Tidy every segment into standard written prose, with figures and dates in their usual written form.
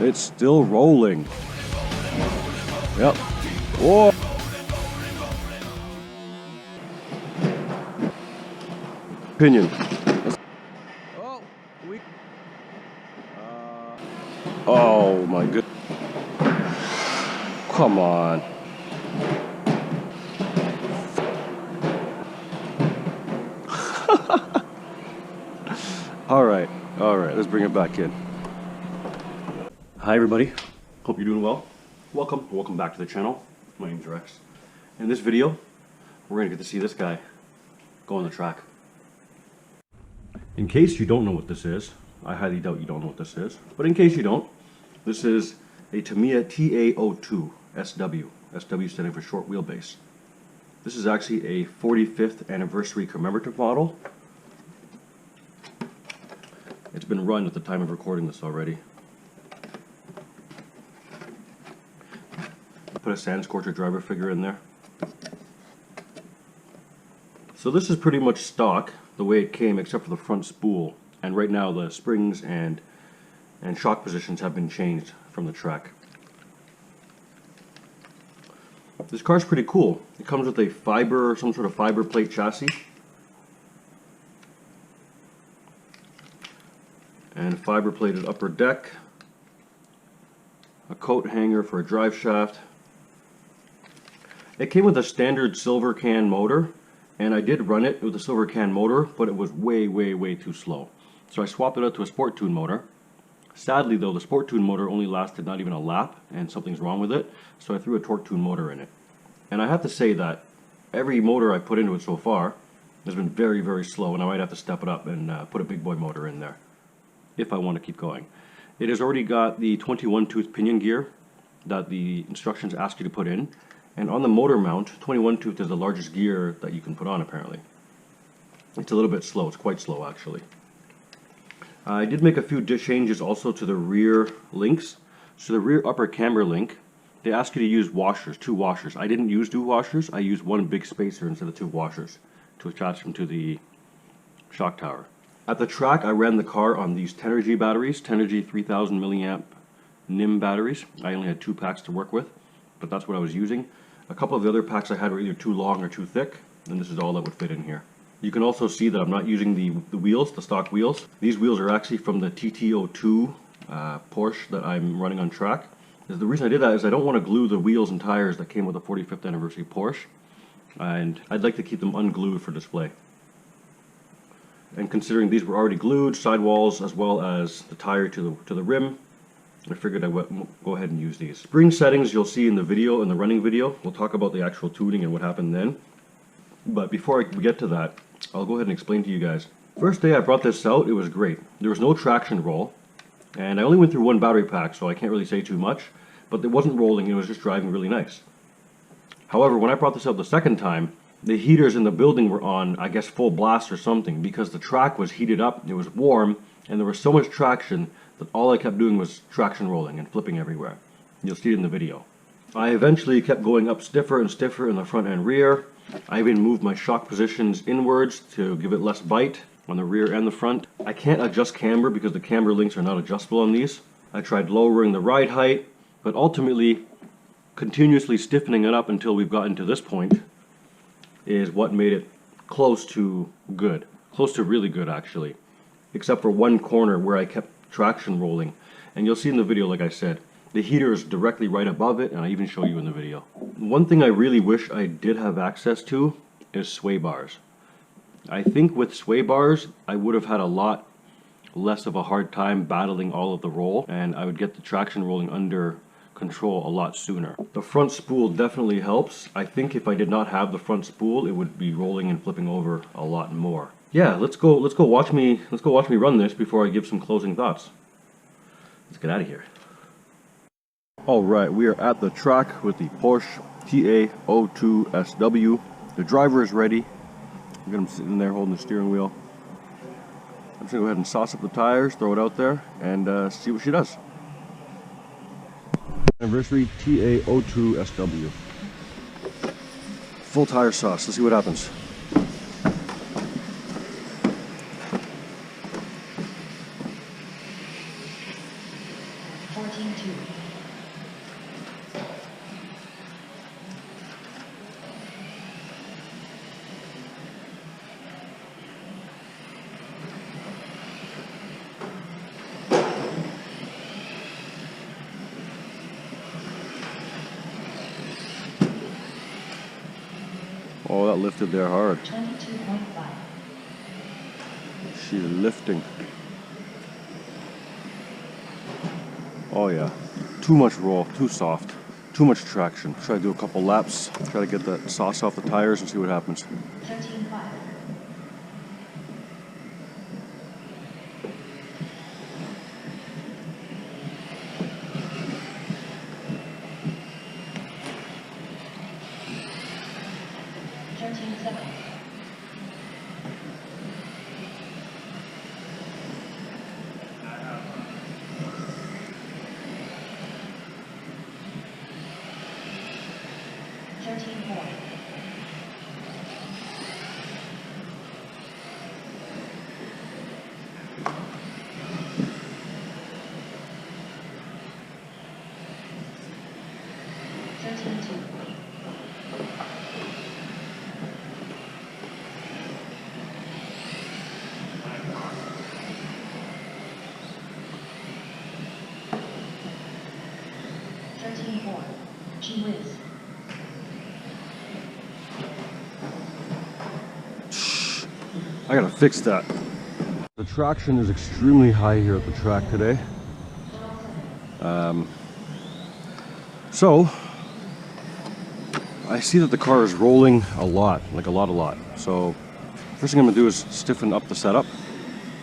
It's still rolling. Yep. Whoa. Opinion. Oh my good. Come on. All right, let's bring it back in. Hi everybody, hope you're doing well. Welcome back to the channel. My name's Rex. In this video, we're gonna get to see this guy go on the track. In case you don't know what this is, I highly doubt you don't know what this is, but in case you don't, this is a Tamiya TA-02SW. SW standing for short wheelbase. This is actually a 45th anniversary commemorative model. It's been run at the time of recording this already. I put a sand scorcher driver figure in there. So this is pretty much stock the way it came, except for the front spool. And right now the springs and shock positions have been changed from the track. This car's pretty cool. It comes with a some sort of fiber plate chassis. And a fiber plated upper deck. A coat hanger for a drive shaft. It came with a standard silver can motor, and I did run it with a silver can motor, but it was way too slow. So I swapped it out to a sport tune motor. Sadly though, the sport tune motor only lasted not even a lap, and something's wrong with it, so I threw a torque tune motor in it. And I have to say that every motor I put into it so far has been very slow, and I might have to step it up and put a big boy motor in there if I want to keep going. It has already got the 21 tooth pinion gear that the instructions ask you to put in, and on the motor mount, 21 tooth is the largest gear that you can put on apparently. It's a little bit slow, it's quite slow actually. I did make a few changes also to the rear links. So the rear upper camber link, they ask you to use washers, 2 washers. I didn't use 2 washers, I used 1 big spacer instead of 2 washers to attach them to the shock tower. At the track I ran the car on these Tenergy batteries, Tenergy 3000 milliamp NIM batteries. I only had 2 packs to work with, but that's what I was using. A couple of the other packs I had were either too long or too thick, and this is all that would fit in here. You can also see that I'm not using the wheels, the stock wheels. These wheels are actually from the TT-02 Porsche that I'm running on track. The reason I did that is I don't want to glue the wheels and tires that came with the 45th anniversary Porsche, and I'd like to keep them unglued for display. And considering these were already glued, sidewalls as well as the tire to the rim, I figured I would go ahead and use these. Spring settings you'll see in the video, in the running video. We'll talk about the actual tuning and what happened then. But before we get to that, I'll go ahead and explain to you guys. First day I brought this out, it was great. There was no traction roll, and I only went through 1 battery pack, so I can't really say too much, but it wasn't rolling, it was just driving really nice. However, when I brought this out the second time, the heaters in the building were on, I guess, full blast or something, because the track was heated up, it was warm, and there was so much traction that all I kept doing was traction rolling and flipping everywhere. You'll see it in the video. I eventually kept going up stiffer and stiffer in the front and rear. I even moved my shock positions inwards to give it less bite on the rear and the front. I can't adjust camber because the camber links are not adjustable on these. I tried lowering the ride height, but ultimately continuously stiffening it up until we've gotten to this point is what made it close to good. Close to really good actually. Except for 1 corner where I kept traction rolling. And you'll see in the video, like I said, the heater is directly right above it, and I even show you in the video. One thing I really wish I did have access to is sway bars. I think with sway bars, I would have had a lot less of a hard time battling all of the roll, and I would get the traction rolling under control a lot sooner. The front spool definitely helps. I think if I did not have the front spool, it would be rolling and flipping over a lot more. Yeah, let's go watch me run this before I give some closing thoughts. Let's get out of here. Alright, we are at the track with the Porsche TA-02SW. The driver is ready. I've got him sitting there holding the steering wheel. I'm just going to go ahead and sauce up the tires, throw it out there, and see what she does. Anniversary TA-02SW. Full tire sauce. Let's see what happens. Oh, that lifted there hard. 22.5. She's lifting. Oh yeah, too much roll, too soft, too much traction. Try to do a couple laps, try to get the sauce off the tires and see what happens. 13.5. 13.7. 13.4. 13.2. 13.4. Gee whiz. I gotta fix that. The traction is extremely high here at the track today. So I see that the car is rolling a lot, like a lot. So first thing I'm gonna do is stiffen up the setup.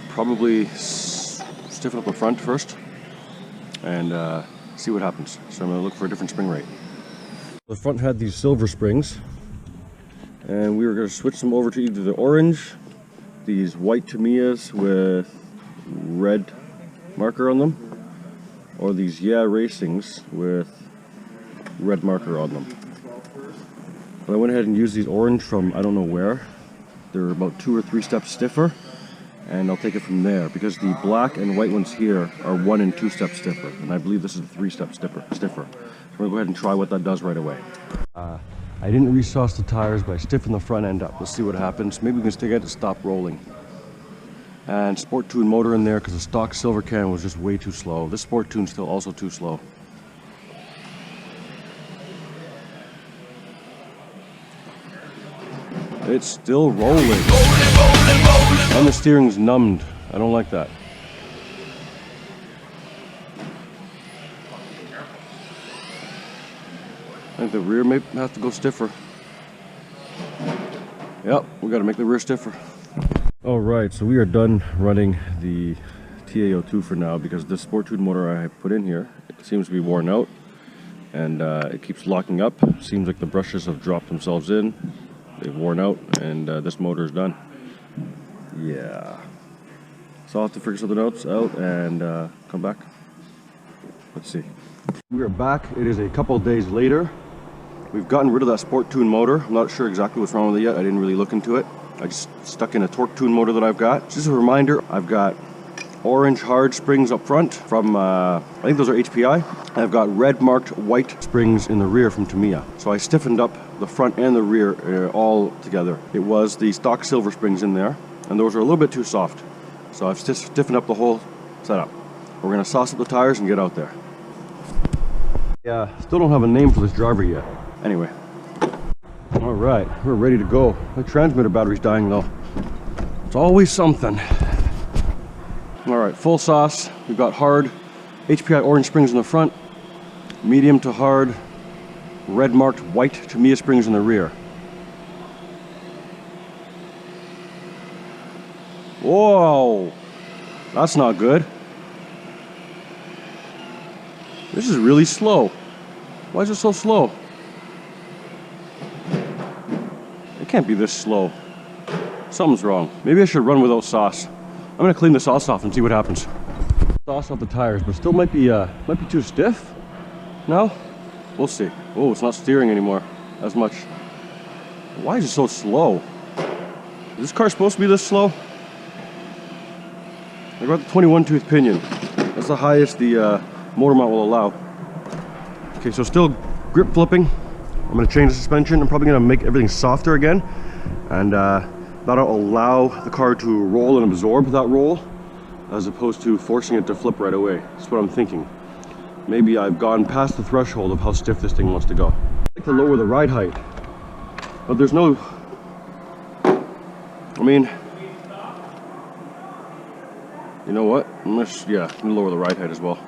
Probably stiffen up the front first and see what happens. So I'm gonna look for a different spring rate. The front had these silver springs and we were gonna switch them over to either the orange, these white Tamiyas with red marker on them, or these Racings with red marker on them. But I went ahead and used these orange from I don't know where. They're about 2 or 3 steps stiffer, and I'll take it from there because the black and white ones here are 1 and 2 steps stiffer, and I believe this is a 3 step stiffer. So I'm gonna go ahead and try what that does right away. I didn't resauce the tires, but I stiffened the front end up. Let's see what happens. Maybe we can still get it to stop rolling. And sport tune motor in there because the stock silver can was just way too slow. This sport tune's still also too slow. It's still rolling. And the steering's numbed. I don't like that. I think the rear may have to go stiffer. Yep, we gotta make the rear stiffer. Alright, so we are done running the TA-02 for now because this sport tune motor I put in here, it seems to be worn out and it keeps locking up. Seems like the brushes have dropped themselves in. They've worn out and this motor is done. Yeah. So I'll have to figure something else out and come back. Let's see. We are back. It is a couple days later. We've gotten rid of that sport tune motor. I'm not sure exactly what's wrong with it yet. I didn't really look into it. I just stuck in a torque tune motor that I've got. Just a reminder, I've got orange hard springs up front from, I think those are HPI. I've got red marked white springs in the rear from Tamiya. So I stiffened up the front and the rear all together. It was the stock silver springs in there, and those are a little bit too soft. So I've stiffened up the whole setup. We're gonna sauce up the tires and get out there. Yeah, still don't have a name for this driver yet. Anyway, all right, we're ready to go. The transmitter battery's dying though. It's always something. All right, full sauce. We've got hard HPI orange springs in the front, medium to hard, red marked white Tamiya springs in the rear. Whoa, that's not good. This is really slow. Why is it so slow? It can't be this slow. Something's wrong. Maybe I should run without sauce. I'm gonna clean the sauce off and see what happens. Sauce off the tires, but still might be too stiff. No? We'll see. Oh, it's not steering anymore as much. Why is it so slow? Is this car supposed to be this slow? I got the 21 tooth pinion. That's the highest the motor mount will allow. Okay, so still grip flipping. I'm gonna change the suspension. I'm probably gonna make everything softer again, and that'll allow the car to roll and absorb that roll, as opposed to forcing it to flip right away. That's what I'm thinking. Maybe I've gone past the threshold of how stiff this thing wants to go. I like to lower the ride height, but there's no I mean, you know what? Yeah, I'm gonna lower the ride height as well.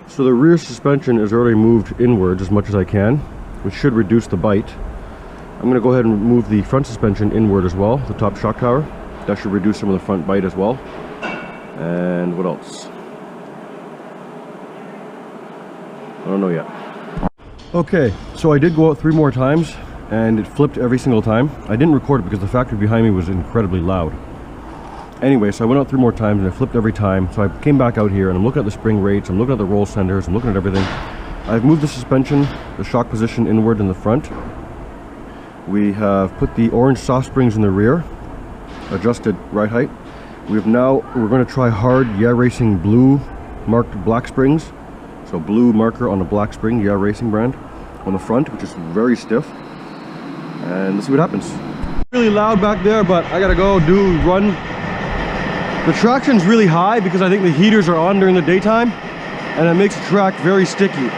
So the rear suspension is already moved inwards as much as I can, which should reduce the bite. I'm going to go ahead and move the front suspension inward as well, the top shock tower. That should reduce some of the front bite as well. And what else? I don't know yet. Okay, so I did go out 3 more times and it flipped every single time. I didn't record it because the factory behind me was incredibly loud. Anyway, so I went out 3 more times and it flipped every time. So I came back out here and I'm looking at the spring rates, I'm looking at the roll centers, I'm looking at everything. I've moved the suspension, the shock position inward in the front. We have put the orange soft springs in the rear, adjusted ride height. We're going to try hard Yeah Racing blue marked black springs. So blue marker on a black spring, Yeah Racing brand, on the front, which is very stiff. And let's see what happens. Really loud back there, but I gotta go run. The traction's really high because I think the heaters are on during the daytime and it makes the track very sticky.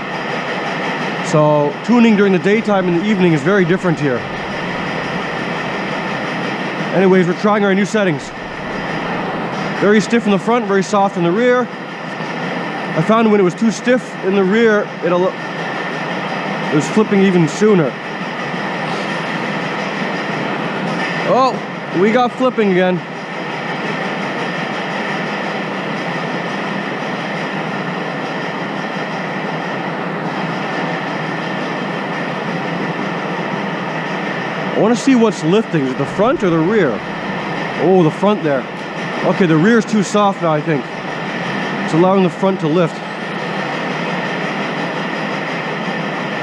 So tuning during the daytime and the evening is very different here. Anyways, we're trying our new settings. Very stiff in the front, very soft in the rear. I found when it was too stiff in the rear, it was flipping even sooner. Oh, we got flipping again. I want to see what's lifting. Is it the front or the rear? Oh, the front there. Okay, the rear is too soft now, I think. It's allowing the front to lift.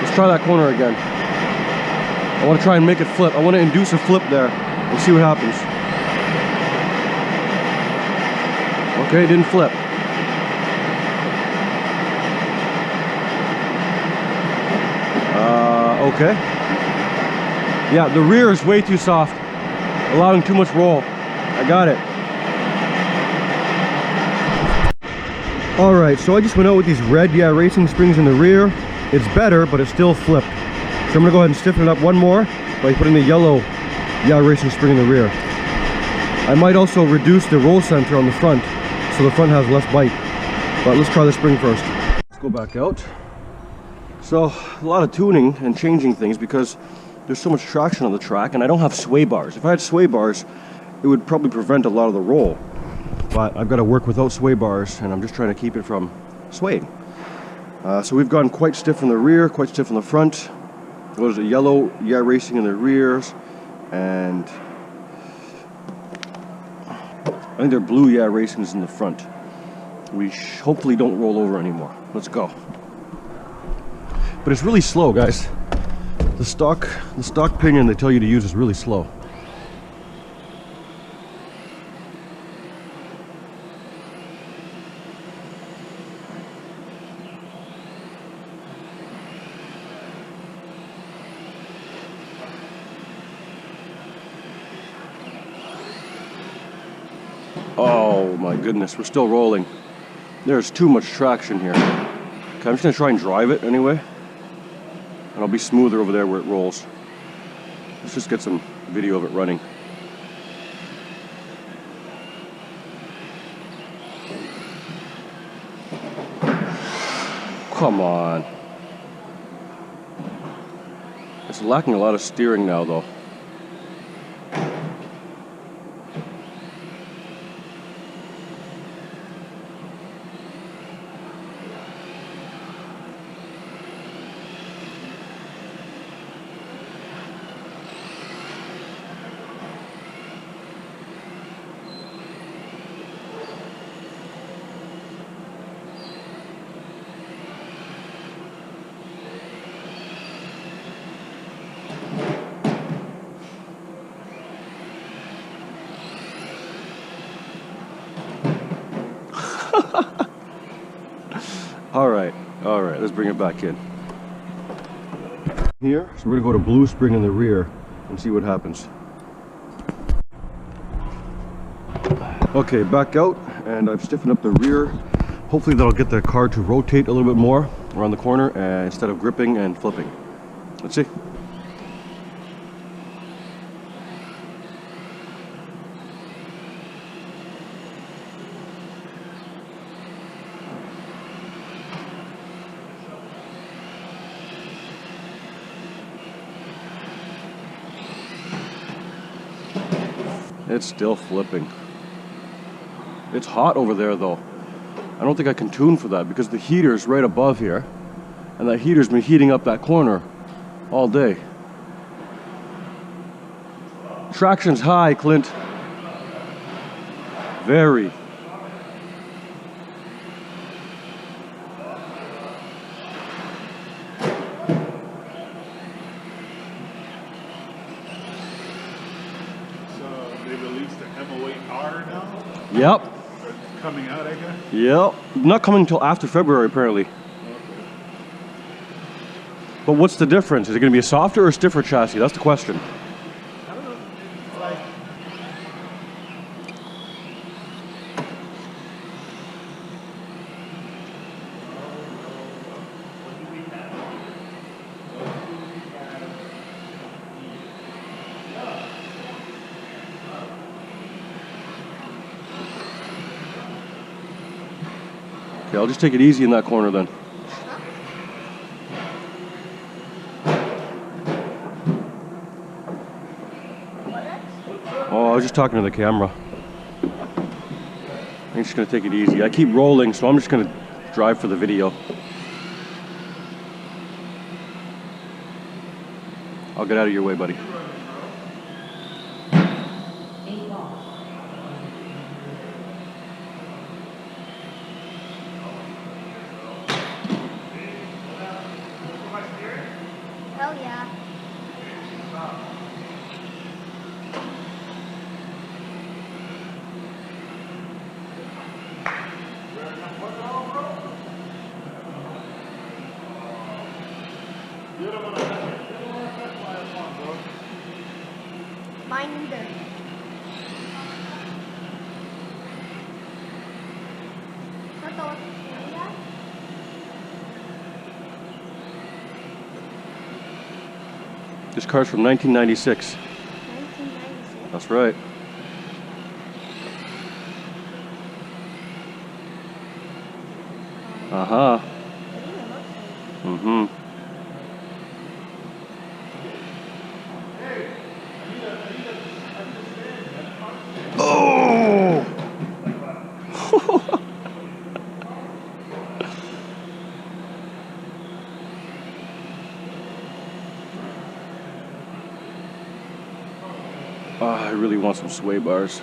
Let's try that corner again. I want to try and make it flip. I want to induce a flip there and see what happens. Okay, it didn't flip. Okay. Yeah, the rear is way too soft, allowing too much roll. I got it. Alright, so I just went out with these red Yeah Racing springs in the rear. It's better, but it still flipped. So I'm going to go ahead and stiffen it up one more by putting the yellow Yeah Racing spring in the rear. I might also reduce the roll center on the front, so the front has less bite. But let's try the spring first. Let's go back out. So, a lot of tuning and changing things because there's so much traction on the track and I don't have sway bars. If I had sway bars, it would probably prevent a lot of the roll. But I've got to work without sway bars and I'm just trying to keep it from swaying. So we've gone quite stiff in the rear, quite stiff in the front. There's a yellow Yeah Racing in the rears and I think they're blue Yeah Racings in the front. We hopefully don't roll over anymore. Let's go. But it's really slow, guys. The stock pinion they tell you to use is really slow. Oh my goodness, we're still rolling. There's too much traction here. Okay, I'm just gonna try and drive it anyway. And I'll be smoother over there where it rolls. Let's just get some video of it running. Come on. It's lacking a lot of steering now though. All right, let's bring it back in. Here, so we're gonna go to blue spring in the rear and see what happens. Okay, back out, and I've stiffened up the rear. Hopefully that'll get the car to rotate a little bit more around the corner instead of gripping and flipping. Let's see. It's still flipping. It's hot over there though. I don't think I can tune for that because the heater's right above here. And that heater's been heating up that corner all day. Traction's high, Clint. Very. So they released the M08R now? Yep. It's coming out, I guess? Yep. Not coming until after February, apparently. Okay. But what's the difference? Is it going to be a softer or stiffer chassis? That's the question. I don't know. It's like... Okay, I'll just take it easy in that corner then. Oh, I was just talking to the camera. I'm just gonna take it easy. I keep rolling, so I'm just gonna drive for the video. I'll get out of your way, buddy. 8 ball. Hell yeah. Mine neither. What the This car's from 1996. 1996. That's right. Uh-huh. Mm-hmm. Oh! I really want some sway bars.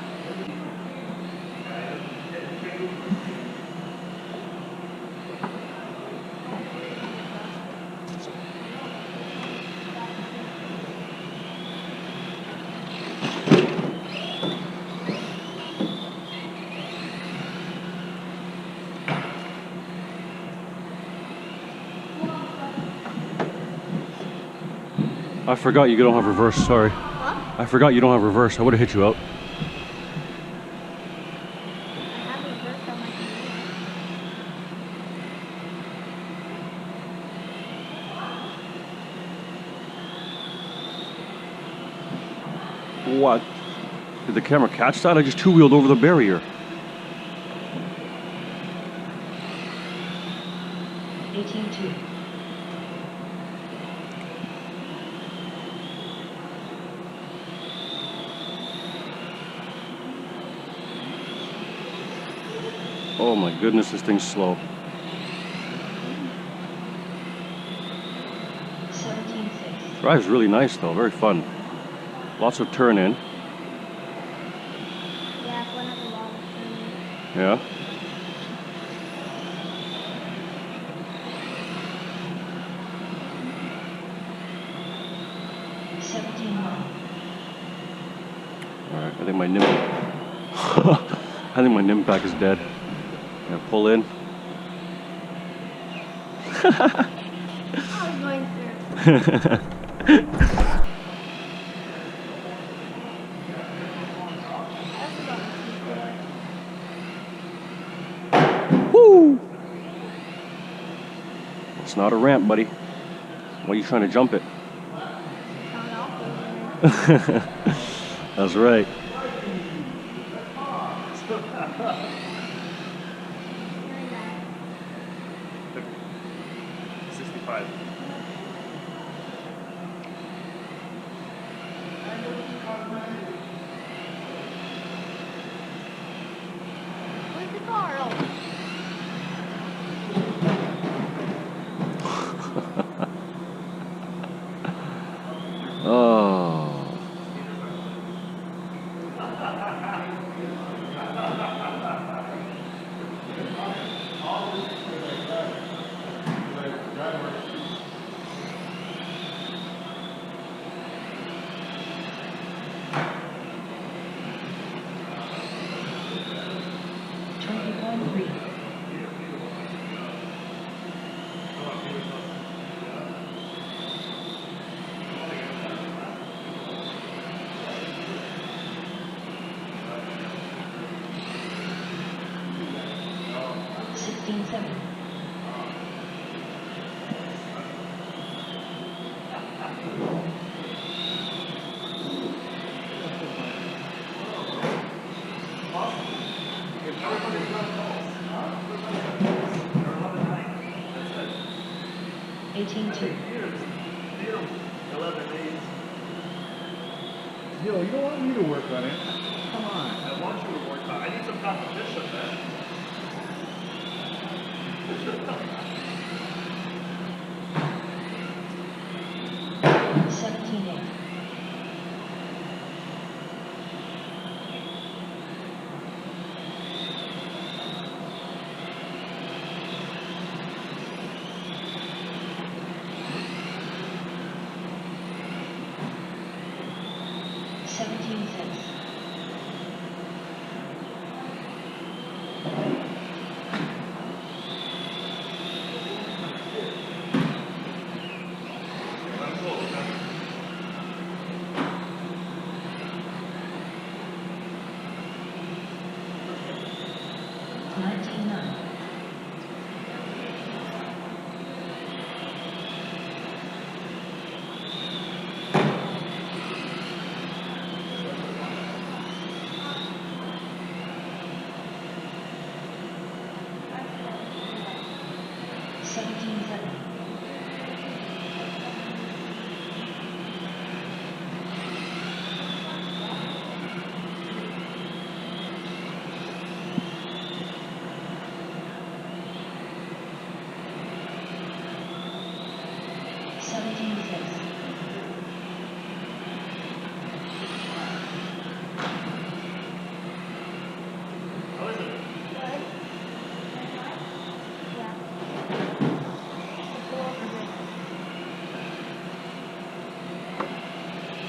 I forgot you don't have reverse, sorry. Huh? I forgot you don't have reverse. I would have hit you out. I have reversed on my computer. What? Did the camera catch that? I just two-wheeled over the barrier. 18-2. Oh my goodness, this thing's slow. 17-6. Drives really nice though, very fun. Lots of turn in. Yeah, one of the long Yeah. Alright, I think my nim I think my nim pack is dead. Yeah, pull in. I was going through. Woo! It's not a ramp, buddy. Why are you trying to jump it? That's right. Oh. Yo, you don't want me to work on it. Come on. I want you to work on it. I need some competition, man. 17-8.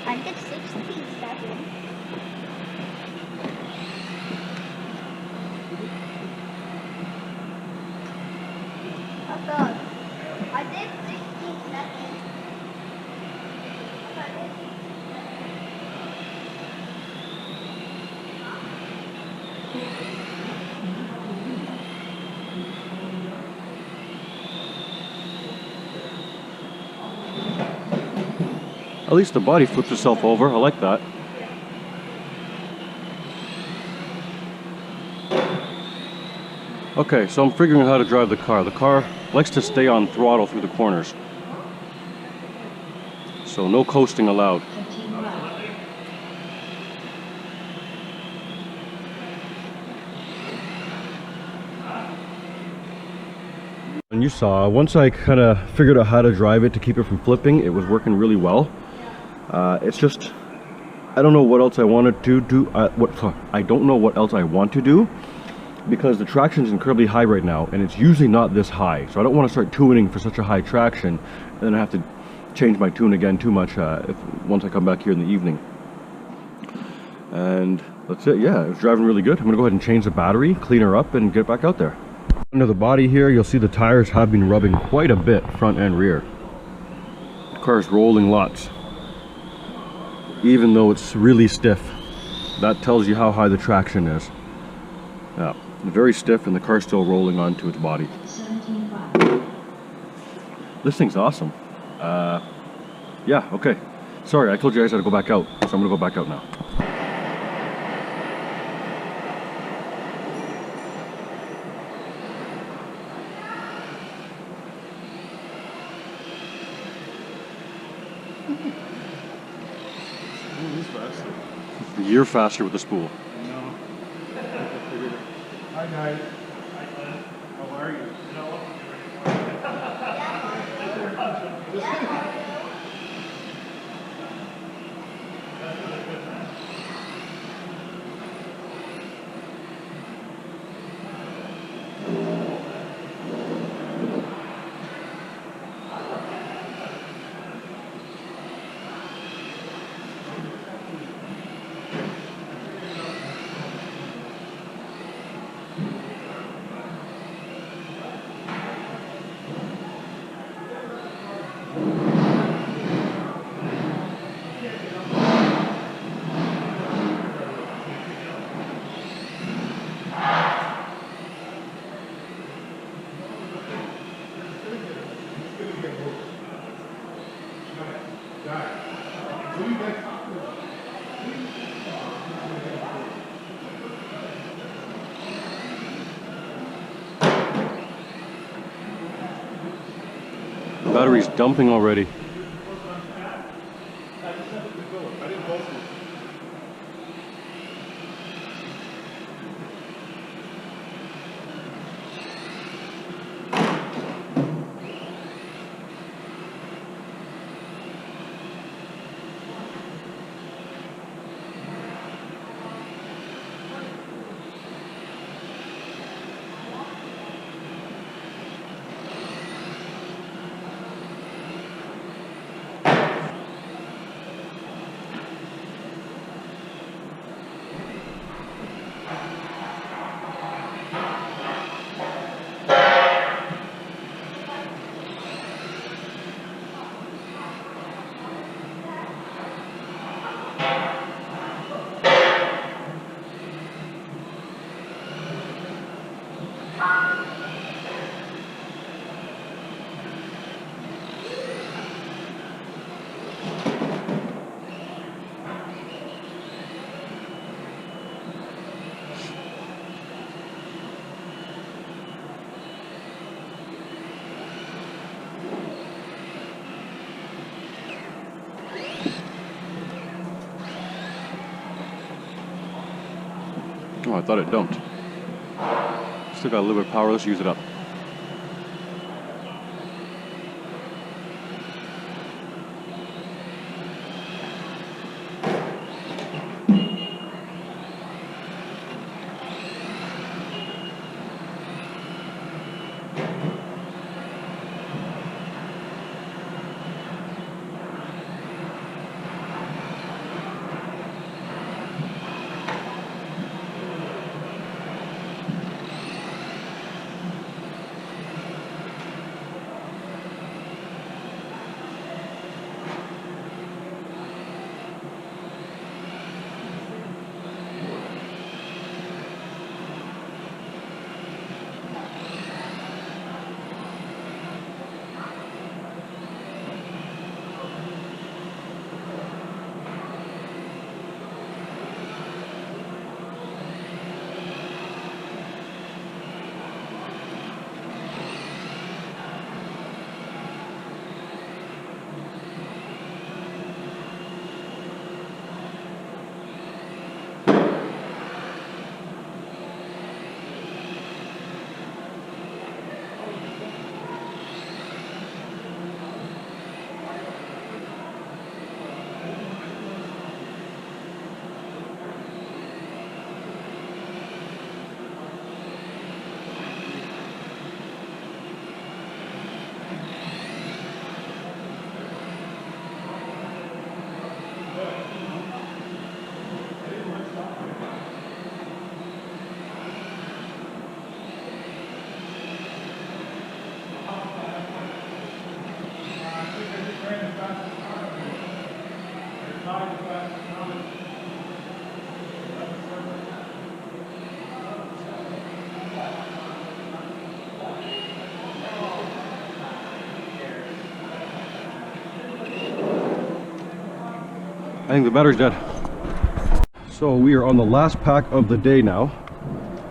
I did 67. Oh God. I did 67. At least the body flips itself over. I like that. Okay, so I'm figuring out how to drive the car. The car likes to stay on throttle through the corners. So no coasting allowed. 15 right. And you saw, once I kind of figured out how to drive it to keep it from flipping, it was working really well. It's just, I don't know what else I wanted to do. I don't know what else I want to do, because the traction is incredibly high right now, and it's usually not this high. So I don't want to start tuning for such a high traction, and then I have to change my tune again too much once I come back here in the evening. And that's it. Yeah, it was driving really good. I'm gonna go ahead and change the battery, clean her up, and get back out there. Under the body here, you'll see the tires have been rubbing quite a bit, front and rear. The car's rolling lots, even though it's really stiff. That tells you how high the traction is. Yeah, very stiff, and the car's still rolling onto its body. 17 right. This thing's awesome. Yeah, okay. Sorry, I told you guys I had to go back out, so I'm gonna go back out now. You're faster with the spool. No. Hi guys. How are you? The battery's dumping already. I didn't go through. Oh, I thought it dumped. Still got a little bit of power, let's use it up. I think the battery's dead. So we are on the last pack of the day now,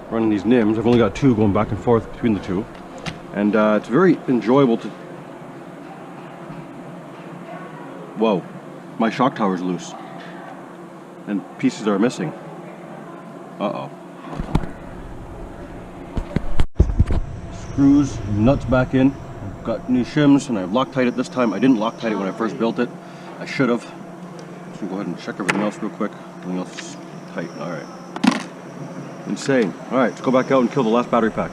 running these NIMs. I've only got two going back and forth between the two. And it's very enjoyable to... Whoa, my shock tower's loose. And pieces are missing. Uh-oh. Screws, nuts back in. I've got new shims and I've Loctite it this time. I didn't Loctite it when I first built it. I should have. So go ahead and check everything else real quick. Everything else is tight. Alright. Insane. Alright, let's go back out and kill the last battery pack.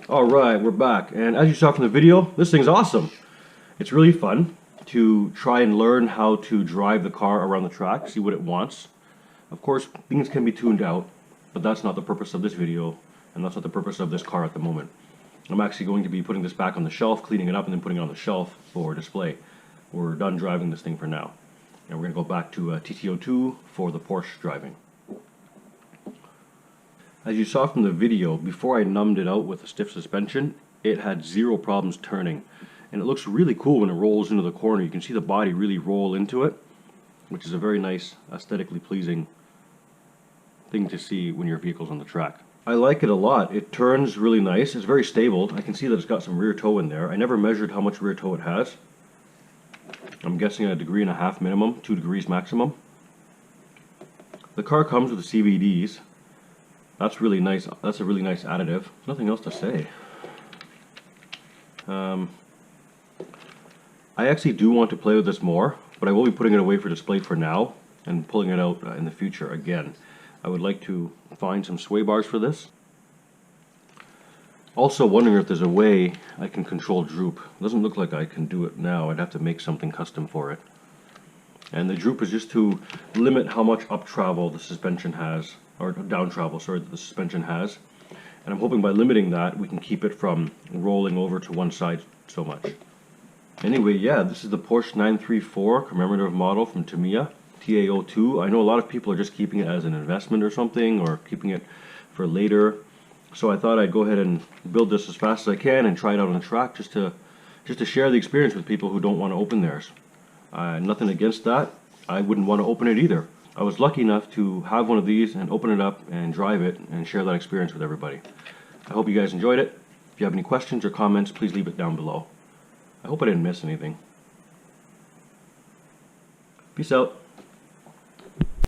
Alright, we're back, and as you saw from the video, this thing's awesome. It's really fun to try and learn how to drive the car around the track, see what it wants. Of course, things can be tuned out, but that's not the purpose of this video, and that's not the purpose of this car at the moment. I'm actually going to be putting this back on the shelf, cleaning it up, and then putting it on the shelf for display. We're done driving this thing for now. And we're going to go back to TT-02 for the Porsche driving. As you saw from the video, before I numbed it out with a stiff suspension, it had zero problems turning. And it looks really cool when it rolls into the corner. You can see the body really roll into it, which is a very nice, aesthetically pleasing thing to see when your vehicle's on the track. I like it a lot. It turns really nice. It's very stable. I can see that it's got some rear toe in there. I never measured how much rear toe it has. I'm guessing 1.5 degrees minimum, 2 degrees maximum. The car comes with the CVDs. That's really nice. That's a really nice additive. There's nothing else to say. I actually do want to play with this more, but I will be putting it away for display for now and pulling it out in the future again. I would like to find some sway bars for this. Also wondering if there's a way I can control droop. It doesn't look like I can do it now. I'd have to make something custom for it. And the droop is just to limit how much up travel the suspension has, or down travel, sorry, that the suspension has. And I'm hoping by limiting that we can keep it from rolling over to one side so much. Anyway, yeah, this is the Porsche 934 commemorative model from Tamiya TA-02. I know a lot of people are just keeping it as an investment or something, or keeping it for later. So I thought I'd go ahead and build this as fast as I can and try it out on the track just to share the experience with people who don't want to open theirs. Nothing against that. I wouldn't want to open it either. I was lucky enough to have one of these and open it up and drive it and share that experience with everybody. I hope you guys enjoyed it. If you have any questions or comments, please leave it down below. I hope I didn't miss anything. Peace out.